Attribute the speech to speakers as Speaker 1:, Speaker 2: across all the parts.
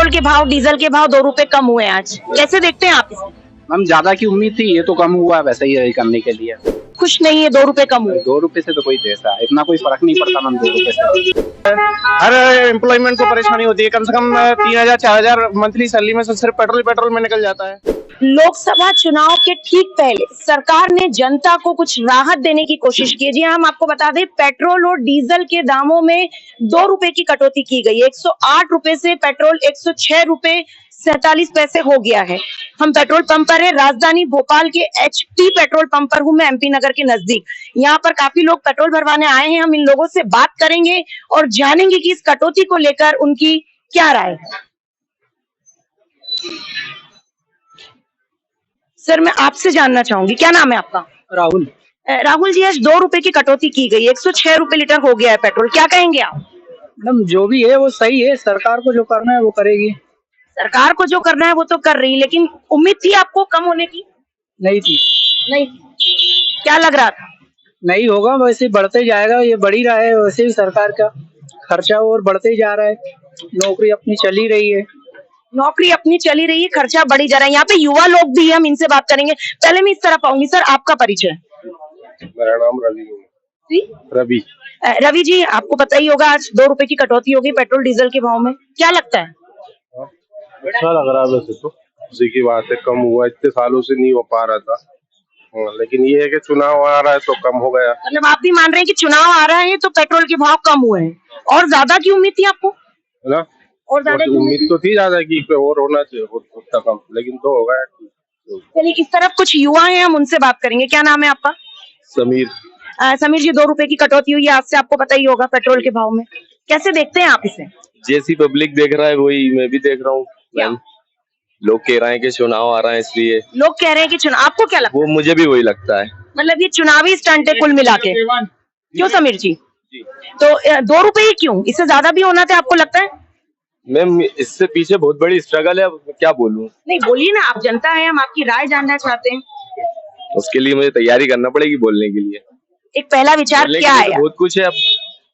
Speaker 1: Petrol के भाव, diesel के भाव 2 रुपए कम हुए आज, कैसे देखते हैं आप इसे?
Speaker 2: मैम ज्यादा की उम्मीद थी, ये तो कम हुआ, वैसे ही करने के लिए
Speaker 1: खुश नहीं है 2 रुपए कम हुए?
Speaker 2: 2 रुपए से तो कोई पैसा इतना कोई फर्क नहीं पड़ता मैम 2 रुपए से।
Speaker 3: हर एम्प्लॉयमेंट को परेशानी होती है, कम से कम 3,000 4,000 मंथली सैलरी में से सिर्फ पेट्रोल में निकल जाता है।
Speaker 1: लोकसभा चुनाव के ठीक पहले सरकार ने जनता को कुछ राहत देने की कोशिश की। जी हम आपको बता दें, पेट्रोल और डीजल के दामों में 2 रुपए की कटौती की गई है। 108 रुपए से पेट्रोल 106 रुपए 47 पैसे हो गया है। हम पेट्रोल पंप पर है, राजधानी भोपाल के HP पेट्रोल पंप पर हूँ मैं, MP नगर के नजदीक। यहाँ पर काफी लोग पेट्रोल भरवाने आए हैं। हम इन लोगों से बात करेंगे और जानेंगे कि इस कटौती को लेकर उनकी क्या राय है। सर मैं आपसे जानना चाहूंगी, क्या नाम है आपका?
Speaker 2: राहुल।
Speaker 1: राहुल जी, आज 2 रुपए की कटौती की गई, 106 रुपए लीटर हो गया है पेट्रोल, क्या कहेंगे आप?
Speaker 2: मैडम जो भी है वो सही है, सरकार को जो करना है वो करेगी।
Speaker 1: सरकार को जो करना है वो तो कर रही, लेकिन उम्मीद थी आपको कम होने की?
Speaker 2: नहीं थी।
Speaker 1: नहीं, क्या लग रहा था?
Speaker 2: नहीं होगा, वैसे बढ़ते जाएगा, ये बढ़ ही रहा है। वैसे भी सरकार का खर्चा और बढ़ते ही जा रहा है, नौकरी अपनी चल ही रही है।
Speaker 1: नौकरी अपनी चली रही है, खर्चा बढ़ी जा रहा है। यहाँ पे युवा लोग भी है, हम इनसे बात करेंगे। पहले मैं इस तरफ आऊंगी। सर आपका परिचय?
Speaker 4: मेरा नाम रवि है। रवि।
Speaker 1: रवि जी, आपको पता ही होगा आज 2 रुपए की कटौती होगी पेट्रोल डीजल के भाव में, क्या लगता है?
Speaker 4: अच्छा लग रहा है वैसे तो, उसी की बात है, कम हुआ, इतने सालों से नहीं हो पा रहा था। लेकिन ये है कि चुनाव आ रहा है तो कम हो गया।
Speaker 1: मतलब आप भी मान रहे हैं कि चुनाव आ रहा है तो पेट्रोल के भाव कम हुए हैं, और ज्यादा की उम्मीद थी आपको?
Speaker 4: है ना,
Speaker 1: और ज्यादा की
Speaker 4: उम्मीद तो थी ज्यादा की और होना चाहिए उतना कम, लेकिन तो हो गया।
Speaker 1: चलिए इस तरफ कुछ युवा हैं, हम उनसे बात करेंगे। क्या नाम है आपका?
Speaker 4: समीर।
Speaker 1: समीर जी, 2 रुपए की कटौती हुई है आज से, आपको पता ही होगा पेट्रोल के भाव में, कैसे देखते हैं आप इसे?
Speaker 5: जैसी पब्लिक देख रहा है वही मैं भी देख रहा हूँ। लोग कह रहे हैं कि चुनाव आ रहा है इसलिए।
Speaker 1: लोग कह रहे हैं कि चुनाव, आपको क्या लगता है?
Speaker 5: वो मुझे भी वही लगता है,
Speaker 1: मतलब ये चुनावी स्टंट है कुल मिला के, क्यों समीर जी? तो 2 रुपए ही क्यों, इससे ज्यादा भी होना था आपको लगता है?
Speaker 5: मैम इससे पीछे बहुत बड़ी स्ट्रगल है, अब क्या बोलूं।
Speaker 1: नहीं बोलिए ना, आप जनता है, हम आपकी राय जानना चाहते हैं।
Speaker 5: उसके लिए मुझे तैयारी करना पड़ेगी बोलने के लिए।
Speaker 1: एक पहला विचार क्या है?
Speaker 5: बहुत कुछ है, अब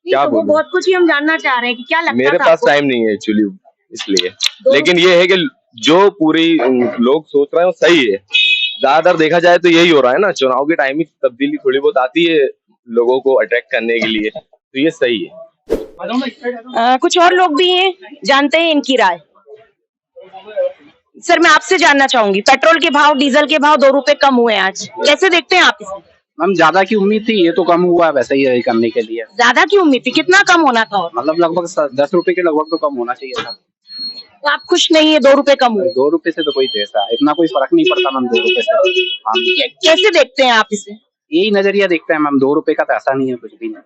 Speaker 5: क्या बोलूं।
Speaker 1: बहुत कुछ ही हम जानना चाह रहे हैं कि क्या लगता है।
Speaker 5: मेरे पास टाइम नहीं है एक्चुअली इसलिए, लेकिन ये है कि जो पूरी लोग सोच रहे हैं वो सही है। ज्यादातर देखा जाए तो यही हो रहा है ना, चुनाव के टाइम ही तब्दीली थोड़ी बहुत आती है लोगों को अट्रैक्ट करने के लिए, तो ये सही है।
Speaker 1: कुछ और लोग भी हैं, जानते हैं इनकी राय। सर मैं आपसे जानना चाहूंगी, पेट्रोल के भाव, डीजल के भाव 2 रुपए कम हुए आज, कैसे देखते हैं आप इसे?
Speaker 2: मैम ज्यादा की उम्मीद थी, ये तो कम हुआ, वैसे ही करने के लिए।
Speaker 1: ज्यादा की उम्मीद थी, कितना कम होना था?
Speaker 2: मतलब लगभग 10 रुपए के लगभग तो कम होना चाहिए था।
Speaker 1: तो आप खुश नहीं है 2 रुपए कम हुए?
Speaker 2: 2 रुपए से तो कोई पैसा इतना कोई फर्क नहीं पड़ता मैम 2 रुपए से।
Speaker 1: कैसे देखते हैं आप इसे?
Speaker 2: यही नजरिया देखते हैं मैम, 2 रुपए का तो ऐसा नहीं है कुछ भी नहीं।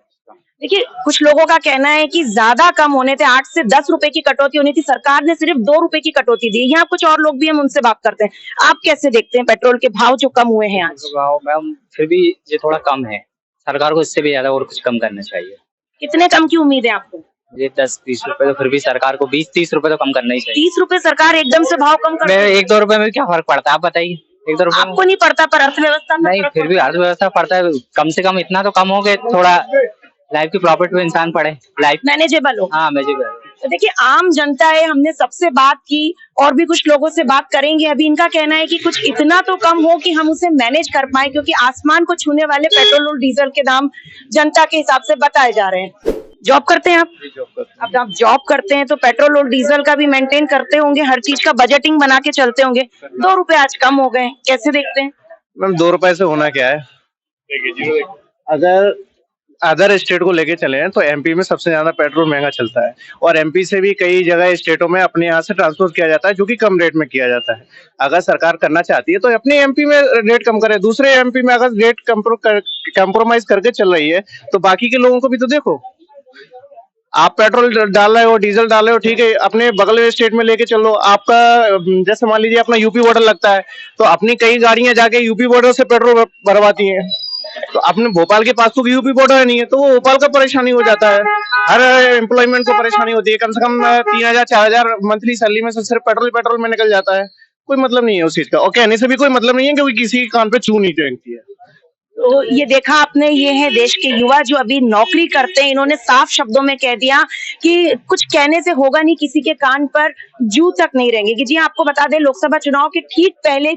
Speaker 1: देखिए कुछ लोगों का कहना है कि ज्यादा कम होने थे, 8 से 10 रुपए की कटौती होनी थी, सरकार ने सिर्फ 2 रुपए की कटौती दी। यहाँ कुछ और लोग भी, हम उनसे बात करते हैं। आप कैसे देखते हैं पेट्रोल के भाव जो कम हुए हैं आज?
Speaker 6: मैम फिर भी ये थोड़ा कम है, सरकार को इससे भी ज्यादा और कुछ कम करना चाहिए।
Speaker 1: कितने कम की उम्मीद है आपको?
Speaker 6: ये 10-20 रुपए तो फिर भी सरकार को 20-30 रुपए तो कम करना ही चाहिए।
Speaker 1: 30 रुपए सरकार एकदम से भाव कम कर?
Speaker 6: 1-2 रुपए में क्या फर्क पड़ता है आप बताइए? 1-2 रुपए
Speaker 1: आपको नहीं पड़ता, पर अर्थव्यवस्था में
Speaker 6: नहीं, फिर भी अर्थव्यवस्था पड़ता है। कम से कम इतना तो कम हो गए, थोड़ा लाइफ की प्रॉफिट पे इंसान पड़े, लाइफ
Speaker 1: मैनेजेबल हो।
Speaker 6: हाँ मैनेजेबल।
Speaker 1: तो देखिए आम जनता है, हमने सबसे बात की और भी कुछ लोगों से बात करेंगे। अभी इनका कहना है कि कुछ इतना तो कम हो कि हम उसे मैनेज कर पाए, क्योंकि आसमान को छूने वाले पेट्रोल और डीजल के दाम जनता के हिसाब से बताए जा रहे हैं। जॉब करते हैं आप? अब आप जॉब करते हैं तो पेट्रोल और डीजल का भी मेंटेन करते होंगे, हर चीज का बजटिंग बना के चलते होंगे। 2 रुपए आज कम हो गए, कैसे देखते हैं?
Speaker 3: मैम 2 रुपए से होना क्या है, अगर अदर स्टेट को लेके चले हैं तो MP में सबसे ज्यादा पेट्रोल महंगा चलता है, और MP से भी कई जगह स्टेटों में अपने यहाँ से ट्रांसपोर्ट किया जाता है, जो कि कम रेट में किया जाता है। अगर सरकार करना चाहती है तो अपने MP में रेट कम करे, दूसरे MP में अगर रेट कंप्रोमाइज करके चल रही है तो बाकी के लोगों को भी तो देखो। आप पेट्रोल डाल रहे हो, डीजल डाल रहे हो, ठीक है, अपने बगल स्टेट में लेके चलो। आपका जैसे मान लीजिए अपना यूपी बॉर्डर लगता है, तो अपनी कई गाड़ियां जाके यूपी बॉर्डर से पेट्रोल भरवाती हैं। तो अपने भोपाल के पास तो यूपी बॉर्डर नहीं है, तो वो भोपाल का परेशानी हो जाता है। हर एम्प्लॉयमेंट को परेशानी होती है, कम से कम 3,000 4,000 मंथली सैलरी में से सिर्फ पेट्रोल में निकल जाता है। कोई मतलब नहीं है उस चीज का, और कहने से भी कोई मतलब नहीं है, क्योंकि किसी कान पे चू नहीं टेंकती है।
Speaker 1: तो ये देखा आपने, ये है देश के युवा जो अभी नौकरी करते हैं। इन्होंने साफ शब्दों में कह दिया कि कुछ कहने से होगा नहीं, किसी के कान पर जू तक नहीं रहेंगे। जी आपको बता दें, लोकसभा चुनाव के ठीक पहले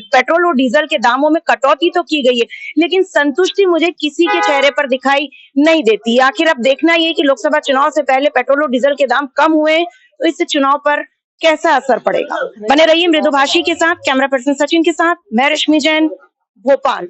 Speaker 1: पेट्रोल और डीजल के दामों में कटौती तो की गई है, लेकिन संतुष्टि मुझे किसी के चेहरे पर दिखाई नहीं देती। आखिर अब देखना ये कि लोकसभा चुनाव से पहले पेट्रोल और डीजल के दाम कम हुए तो इससे चुनाव पर कैसा असर पड़ेगा। बने रहिए मृदुभाषी के साथ। कैमरा पर्सन सचिन के साथ मैं रश्मि जैन, भोपाल।